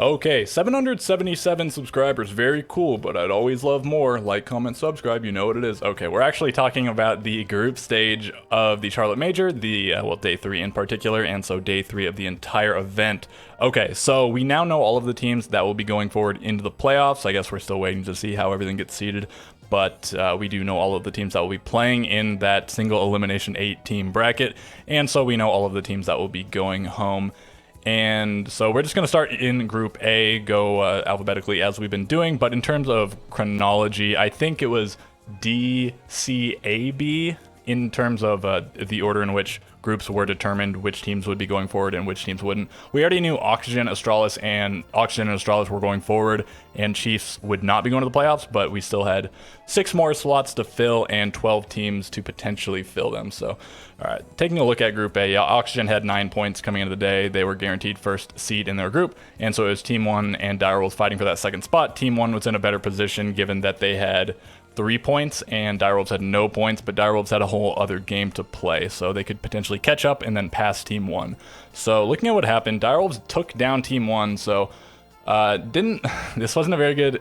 Okay, 777 subscribers, very cool, but I'd always love more. Like, comment, subscribe, you know what it is. Okay, we're actually talking about the group stage of the Charlotte Major, well, day 3 in particular, and so day 3 of the entire event. Okay, so we now know all of the teams that will be going forward into the playoffs. I guess we're still waiting to see how everything gets seeded, but we do know all of the teams that will be playing in that single elimination 8-team bracket, and so we know all of the teams that will be going home. And so we're just going to start in Group A, go alphabetically as we've been doing. But in terms of chronology, I think it was D, C, A, B in terms of the order in which groups were determined, which teams would be going forward and which teams wouldn't. We already knew Oxygen, Astralis were going forward, and Chiefs would not be going to the playoffs, but we still had 6 more slots to fill and 12 teams to potentially fill them. So, all right, taking a look at Group A, Oxygen had 9 points coming into the day. They were guaranteed first seed in their group, and so it was Team 1 and Direwolves fighting for that second spot. Team 1 was in a better position given that they had 3 points and Direwolves had no points, but Direwolves had a whole other game to play, so they could potentially catch up and then pass Team 1. So looking at what happened, Direwolves took down Team 1, so this wasn't a very good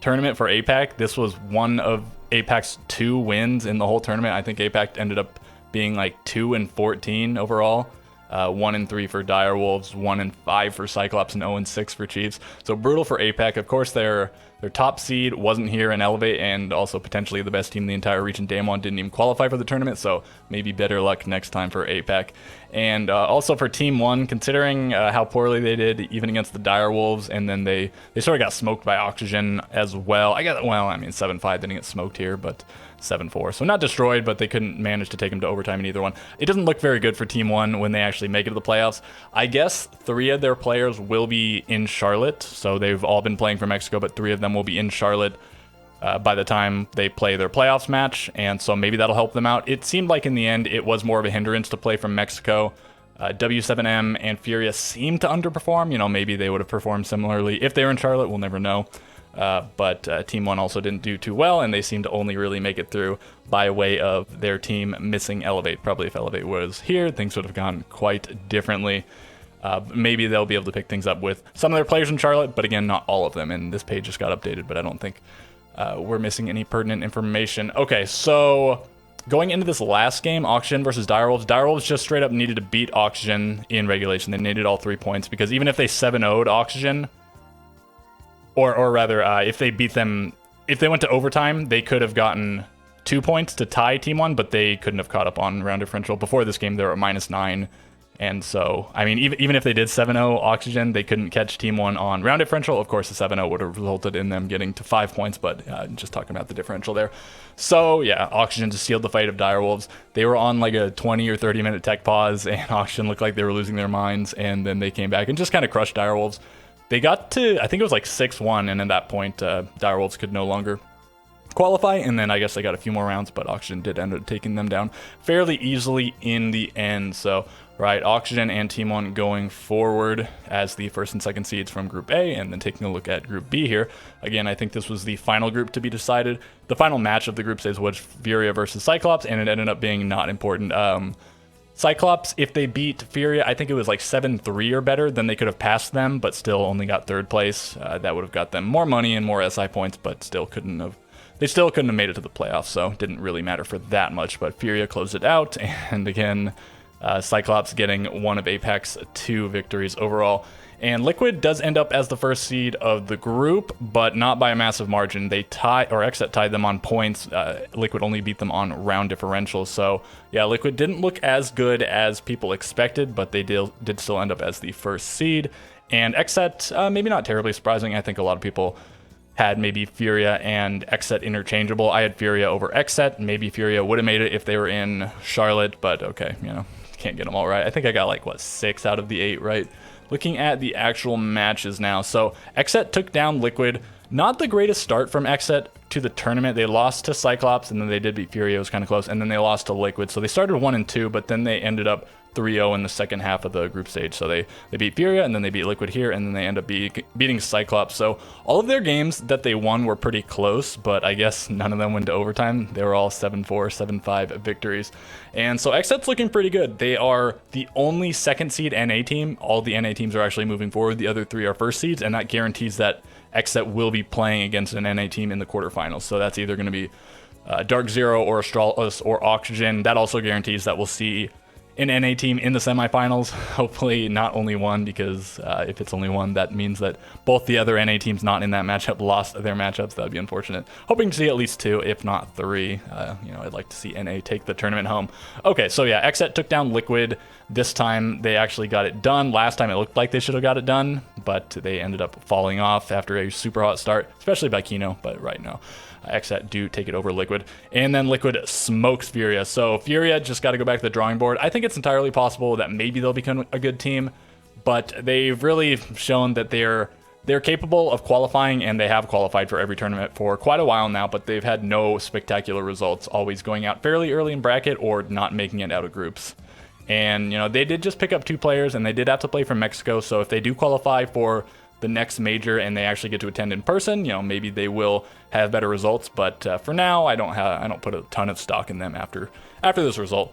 tournament for APAC. This was one of APAC's 2 wins in the whole tournament. I think APAC ended up being like 2-14 overall. 1-3 for Direwolves, 1-5 for Cyclops, and 0-6 for Chiefs. So brutal for APAC. Of course, their top seed wasn't here in Elevate, and also potentially the best team in the entire region, Damwon, didn't even qualify for the tournament, so maybe better luck next time for APAC. And also for Team 1, considering how poorly they did even against the Direwolves, and then they sort of got smoked by Oxygen as well. I mean 7-5 didn't get smoked here, but 7-4. So not destroyed, but they couldn't manage to take them to overtime in either one. It doesn't look very good for Team 1 when they actually make it to the playoffs. I guess 3 of their players will be in Charlotte, so they've all been playing for Mexico, but 3 of them will be in Charlotte by the time they play their playoffs match, and so maybe that'll help them out. It seemed like in the end it was more of a hindrance to play from Mexico. W7M and Furia seemed to underperform. You know, maybe they would have performed similarly if they were in Charlotte. We'll never know. But Team 1 also didn't do too well, and they seemed to only really make it through by way of their team missing Elevate. Probably if Elevate was here, things would have gone quite differently. Maybe they'll be able to pick things up with some of their players in Charlotte, but again, not all of them. And this page just got updated, but I don't think we're missing any pertinent information. Okay, so going into this last game, Oxygen versus Direwolves, Direwolves just straight up needed to beat Oxygen in regulation. They needed all 3 points, because even if they 7-0'd Oxygen, or rather, if they beat them, if they went to overtime, they could have gotten 2 points to tie Team 1, but they couldn't have caught up on round differential. Before this game, they were at -9. And so, I mean, even if they did 7-0 Oxygen, they couldn't catch Team 1 on round differential. Of course, the 7-0 would have resulted in them getting to 5 points, but just talking about the differential there. So, yeah, Oxygen just sealed the fate of Direwolves. They were on like a 20 or 30-minute tech pause, and Oxygen looked like they were losing their minds, and then they came back and just kind of crushed Direwolves. They got to, I think it was like 6-1, and at that point, Direwolves could no longer qualify, and then I guess they got a few more rounds, but Oxygen did end up taking them down fairly easily in the end. So, right, Oxygen and Team 1 going forward as the first and second seeds from Group A, and then taking a look at Group B here. Again, I think this was the final group to be decided. The final match of the group stage was Furia versus Cyclops, and it ended up being not important. Cyclops, if they beat Furia, I think it was like 7-3 or better, then they could have passed them, but still only got 3rd place. That would have got them more money and more SI points, but still couldn't have made it to the playoffs, so it didn't really matter for that much. But Furia closed it out, and again, Cyclops getting one of APAC's 2 victories overall. And Liquid does end up as the first seed of the group, but not by a massive margin. Xset tied them on points. Liquid only beat them on round differential. So yeah, Liquid didn't look as good as people expected, but they did still end up as the first seed. And Xset, maybe not terribly surprising. I think a lot of people had maybe Furia and Xset interchangeable. I had Furia over Xset. Maybe Furia would have made it if they were in Charlotte, but okay, you know, can't get them all right. I think I got like, what, 6 out of the 8 right? Looking at the actual matches now. So Xset took down Liquid. Not the greatest start from Xset to the tournament. They lost to Cyclops, and then they did beat Furia. It was kind of close, and then they lost to Liquid. So they started 1-2, but then they ended up 3-0 in the second half of the group stage. So they beat Furia, and then they beat Liquid here, and then they end up beating Cyclops. So all of their games that they won were pretty close, but I guess none of them went to overtime. They were all 7-4, 7-5 victories. And so Xset's looking pretty good. They are the only second seed NA team. All the NA teams are actually moving forward. The other 3 are first seeds, and that guarantees that Xset will be playing against an NA team in the quarterfinals. So that's either going to be Dark Zero or Astralis or Oxygen. That also guarantees that we'll see an NA team in the semifinals. Hopefully not only one, because if it's only one, that means that both the other NA teams not in that matchup lost their matchups. That would be unfortunate. Hoping to see at least 2, if not 3. I'd like to see NA take the tournament home. Okay, so yeah, Xset took down Liquid. This time they actually got it done. Last time it looked like they should have got it done, but they ended up falling off after a super hot start, especially by Kino, but right now Xset do take it over Liquid. And then Liquid smokes Furia. So Furia just got to go back to the drawing board. I think it's entirely possible that maybe they'll become a good team, but they've really shown that they're capable of qualifying, and they have qualified for every tournament for quite a while now, but they've had no spectacular results, always going out fairly early in bracket or not making it out of groups. And, they did just pick up 2 players, and they did have to play from Mexico, so if they do qualify for the next major and they actually get to attend in person, maybe they will have better results. But for now, I don't put a ton of stock in them after this result.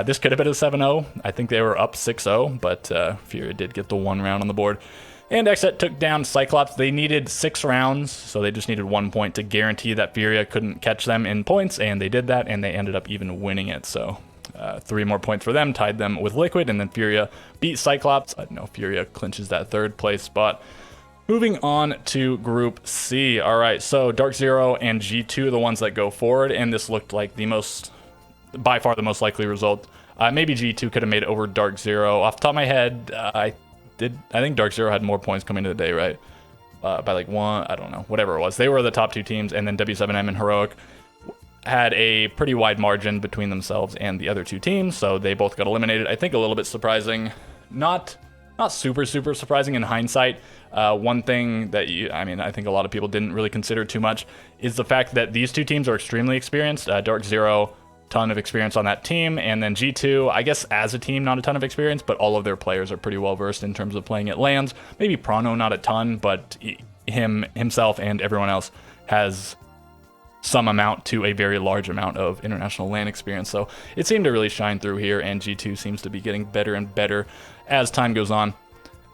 This could have been a 7-0. I think they were up 6-0, but Furia did get the 1 round on the board. And Xset took down Cyclops. They needed 6 rounds, so they just needed 1 point to guarantee that Furia couldn't catch them in points, and they did that, and they ended up even winning it. So 3 more points for them, tied them with Liquid, and then Furia beat Cyclops. Furia clinches that 3rd place spot. Moving on to Group C. All right, so Dark Zero and G2 are the ones that go forward, and this looked like by far the most likely result. Maybe G2 could have made it over Dark Zero. Off the top of my head, I think Dark Zero had more points coming into the day, right? By like 1, I don't know, whatever it was. They were the top 2 teams, and then W7M and Heroic had a pretty wide margin between themselves and the other 2 teams, so they both got eliminated. I think a little bit surprising, not super surprising in hindsight. One thing that I think a lot of people didn't really consider too much is the fact that these 2 teams are extremely experienced. Dark Zero, ton of experience on that team, and then G2, I guess as a team, not a ton of experience, but all of their players are pretty well versed in terms of playing at LANs. Maybe Prano not a ton, but himself and everyone else has some amount to a very large amount of international LAN experience. So it seemed to really shine through here, and G2 seems to be getting better and better as time goes on.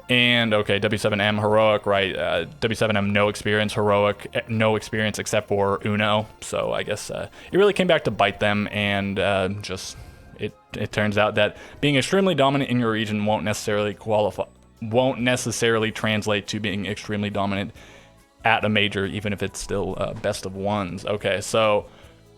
And okay, W7M, Heroic, right? W7M, no experience. Heroic, no experience except for Uno. So I guess it really came back to bite them, and it turns out that being extremely dominant in your region won't necessarily translate to being extremely dominant at a major, even if it's still best of ones. Okay, so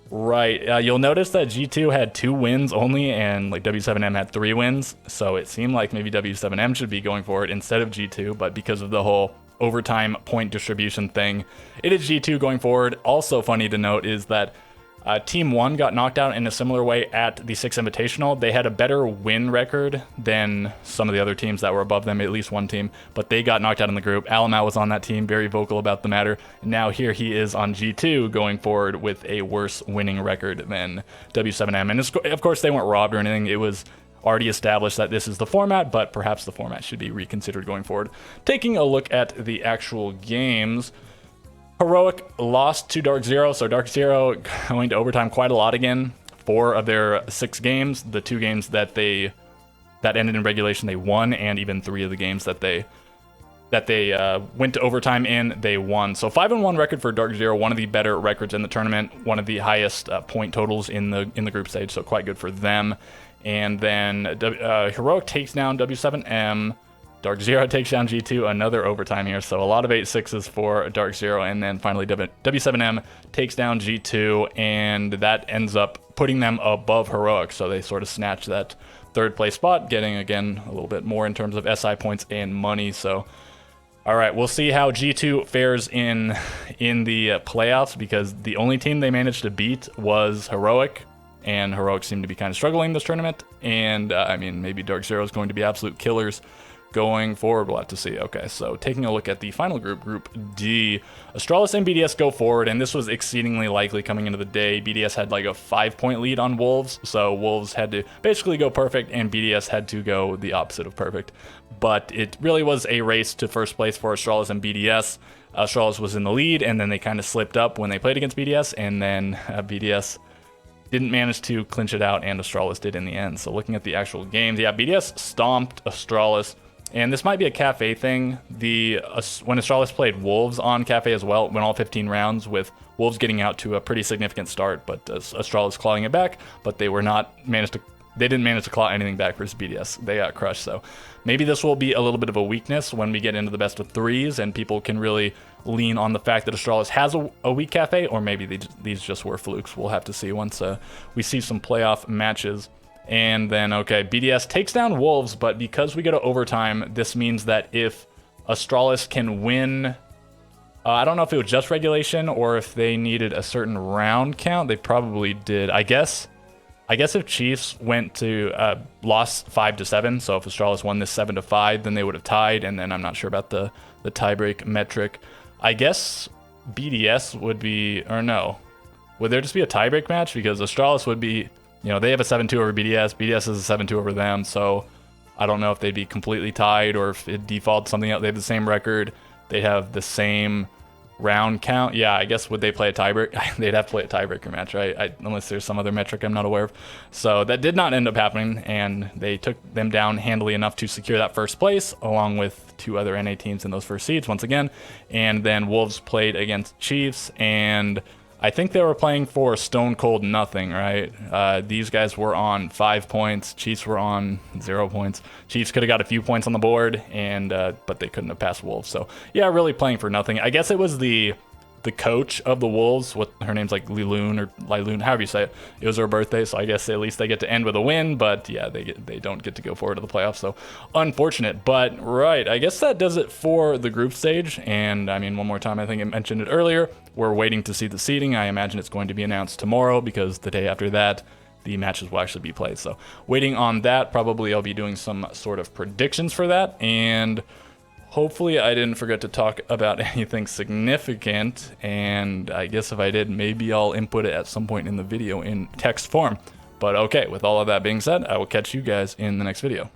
right, you'll notice that G2 had 2 wins only, and like W7M had 3 wins, so it seemed like maybe W7M should be going for it instead of G2, but because of the whole overtime point distribution thing, it is G2 going forward. Also funny to note is that Team 1 got knocked out in a similar way at the 6 Invitational. They had a better win record than some of the other teams that were above them, at least one team, but they got knocked out in the group. Alamau was on that team, very vocal about the matter. And now here he is on G2 going forward with a worse winning record than W7M. And of course, they weren't robbed or anything. It was already established that this is the format, but perhaps the format should be reconsidered going forward. Taking a look at the actual games, Heroic lost to Dark Zero, so Dark Zero going to overtime quite a lot again. 4 of their 6 games, the 2 games that ended in regulation, they won, and even 3 of the games that they went to overtime in, they won. So 5-1 record for Dark Zero, one of the better records in the tournament, one of the highest point totals in the group stage, so quite good for them. And then Heroic takes down W7M. Dark Zero takes down G2, another overtime here, so a lot of 8-6s for Dark Zero, and then finally W7M takes down G2, and that ends up putting them above Heroic, so they sort of snatch that 3rd place spot, getting, again, a little bit more in terms of SI points and money. So, all right, we'll see how G2 fares in the playoffs, because the only team they managed to beat was Heroic, and Heroic seemed to be kind of struggling this tournament, and maybe Dark Zero is going to be absolute killers going forward, we'll have to see. Okay, so taking a look at the final group, Group D, Astralis and BDS go forward, and this was exceedingly likely coming into the day. BDS had like a 5-point lead on Wolves, so Wolves had to basically go perfect, and BDS had to go the opposite of perfect. But it really was a race to first place for Astralis and BDS. Astralis was in the lead, and then they kind of slipped up when they played against BDS, and then BDS didn't manage to clinch it out, and Astralis did in the end. So looking at the actual games, yeah, BDS stomped Astralis. And this might be a Cafe thing. When Astralis played Wolves on Cafe as well, it went all 15 rounds with Wolves getting out to a pretty significant start, but Astralis clawing it back, but they didn't manage to claw anything back versus BDS. They got crushed. So maybe this will be a little bit of a weakness when we get into the best of threes and people can really lean on the fact that Astralis has a weak Cafe, or maybe these just were flukes. We'll have to see once we see some playoff matches. And then, okay, BDS takes down Wolves, but because we go to overtime, this means that if Astralis can win, I don't know if it was just regulation or if they needed a certain round count. They probably did. I guess if Chiefs went to lost 5-7, so if Astralis won this 7-5, then they would have tied, and then I'm not sure about the tiebreak metric. I guess BDS would be, or no, would there just be a tiebreak match? Because Astralis would be, they have a 7-2 over BDS. BDS is a 7-2 over them, so I don't know if they'd be completely tied or if it defaults something else. They have the same record. They have the same round count. Yeah, I guess would they play a tiebreak? They'd have to play a tiebreaker match, right? Unless there's some other metric I'm not aware of. So that did not end up happening, and they took them down handily enough to secure that first place, along with 2 other NA teams in those first seeds once again. And then Wolves played against Chiefs, and I think they were playing for Stone Cold nothing, right? These guys were on 5 points. Chiefs were on 0 points. Chiefs could have got a few points on the board, and but they couldn't have passed Wolves. So yeah, really playing for nothing. I guess it was the coach of the Wolves, what her name's like Liloon or Liloon, however you say it. It was her birthday, so I guess at least they get to end with a win. But yeah, they don't get to go forward to the playoffs, so unfortunate. But right, I guess that does it for the group stage. And I mean, one more time, I think I mentioned it earlier. We're waiting to see the seeding. I imagine it's going to be announced tomorrow because the day after that, the matches will actually be played. So waiting on that. Probably I'll be doing some sort of predictions for that, and hopefully I didn't forget to talk about anything significant, and I guess if I did, maybe I'll input it at some point in the video in text form. But okay, with all of that being said, I will catch you guys in the next video.